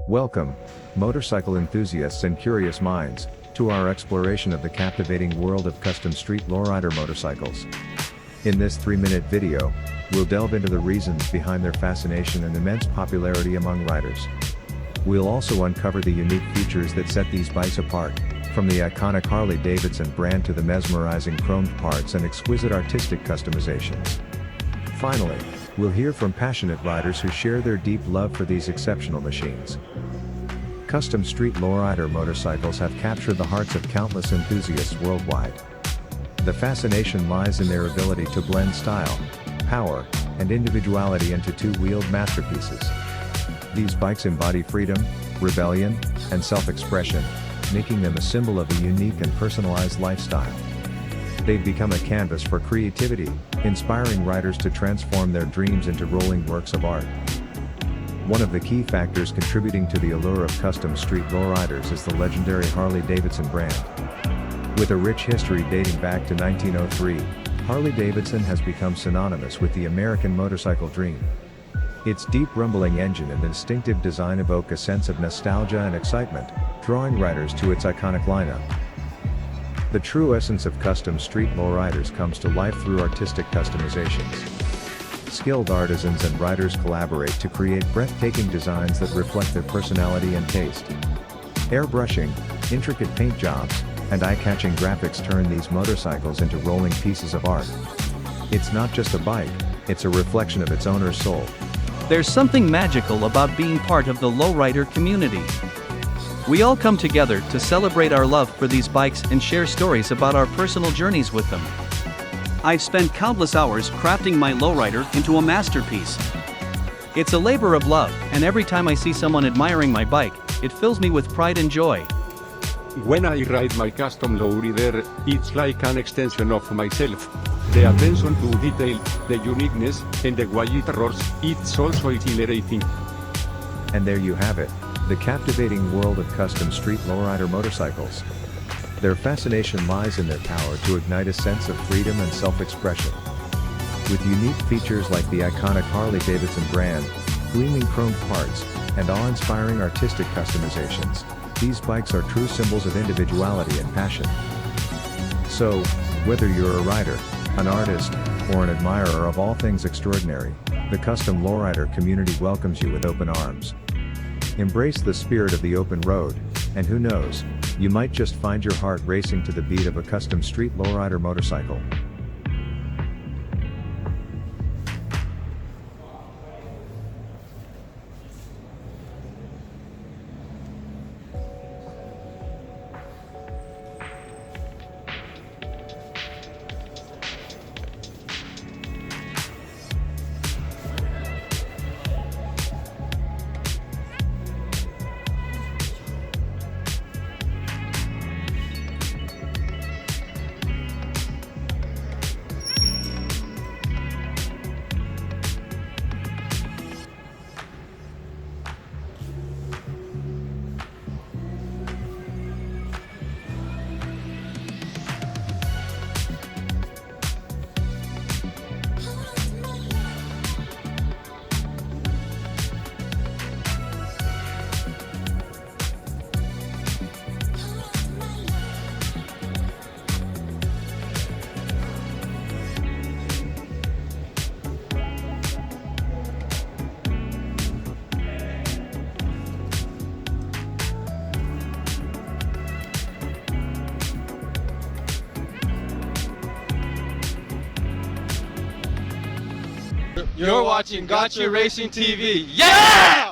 Welcome, motorcycle enthusiasts and curious minds, to our exploration of the captivating world of custom street lowrider motorcycles. In this 3-minute video, we'll delve into the reasons behind their fascination and immense popularity among riders. We'll also uncover the unique features that set these bikes apart, from the iconic Harley-Davidson brand to the mesmerizing chromed parts and exquisite artistic customizations. Finally, we'll hear from passionate riders who share their deep love for these exceptional machines. Custom street lowrider motorcycles have captured the hearts of countless enthusiasts worldwide. The fascination lies in their ability to blend style, power, and individuality into two-wheeled masterpieces. These bikes embody freedom, rebellion, and self-expression, making them a symbol of a unique and personalized lifestyle. They've become a canvas for creativity, inspiring riders to transform their dreams into rolling works of art. One of the key factors contributing to the allure of custom street lowriders is the legendary Harley-Davidson brand. With a rich history dating back to 1903, Harley-Davidson has become synonymous with the American motorcycle dream. Its deep rumbling engine and distinctive design evoke a sense of nostalgia and excitement, drawing riders to its iconic lineup. The true essence of custom street lowriders comes to life through artistic customizations. Skilled artisans and riders collaborate to create breathtaking designs that reflect their personality and taste. Airbrushing, intricate paint jobs, and eye-catching graphics turn these motorcycles into rolling pieces of art. It's not just a bike, it's a reflection of its owner's soul. There's something magical about being part of the lowrider community. We all come together to celebrate our love for these bikes and share stories about our personal journeys with them. I've spent countless hours crafting my lowrider into a masterpiece. It's a labor of love, and every time I see someone admiring my bike, it fills me with pride and joy. When I ride my custom lowrider, it's like an extension of myself. The attention to detail, the uniqueness, and the way it roars, it's also exhilarating. And there you have it, the captivating world of custom street lowrider motorcycles. Their fascination lies in their power to ignite a sense of freedom and self-expression. With unique features like the iconic Harley-Davidson brand, gleaming chrome parts, and awe-inspiring artistic customizations, these bikes are true symbols of individuality and passion. So, whether you're a rider, an artist, or an admirer of all things extraordinary, the custom lowrider community welcomes you with open arms. Embrace the spirit of the open road, and who knows, you might just find your heart racing to the beat of a custom street lowrider motorcycle. You're watching Gotcha Racing TV. Yeah!